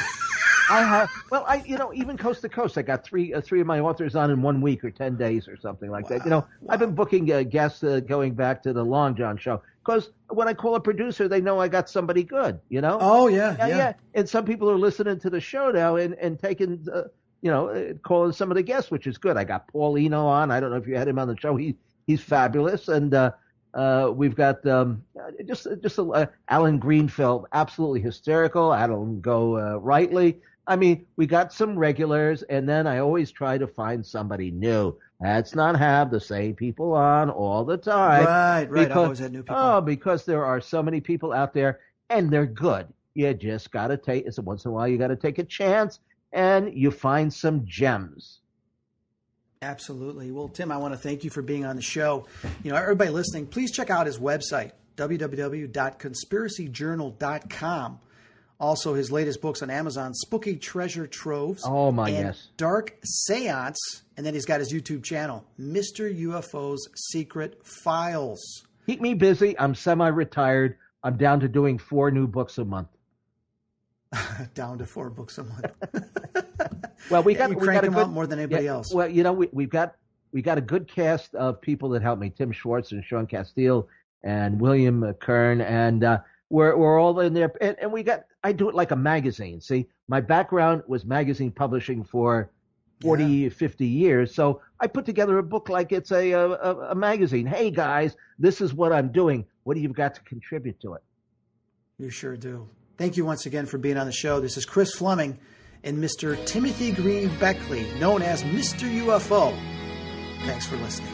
even coast to coast, I got three of my authors on in 1 week or 10 days or something like that. Wow. I've been booking guests going back to the Long John show, because when I call a producer, they know I got somebody good, Oh, yeah. And some people are listening to the show now and taking, calling some of the guests, which is good. I got Paul Eno on. I don't know if you had him on the show. He's fabulous. And we've got Alan Greenfield, absolutely hysterical. Adam Go Rightly. I mean, we got some regulars, and then I always try to find somebody new. Let's not have the same people on all the time. Right. Because, I've always had new people. Oh, because there are so many people out there, and they're good. You just got to take, once in a while, you got to take a chance, and you find some gems. Absolutely. Well, Tim, I want to thank you for being on the show. Everybody listening, please check out his website, www.conspiracyjournal.com. Also, his latest books on Amazon, Spooky Treasure Troves. Oh, my, and yes. Dark Seance. And then he's got his YouTube channel, Mr. UFO's Secret Files. Keep me busy. I'm semi-retired. I'm down to doing 4 new books a month. Down to 4 books a month. Well, we crank them out more than anybody else. Well, we've got a good cast of people that help me: Tim Schwartz and Sean Castile and William Kern, and we're all in there. And I do it like a magazine. See, my background was magazine publishing for 40, 50 years, so I put together a book like it's a magazine. Hey guys, this is what I'm doing. What do you got to contribute to it? You sure do. Thank you once again for being on the show. This is Chris Fleming and Mr. Timothy Green Beckley, known as Mr. UFO. Thanks for listening.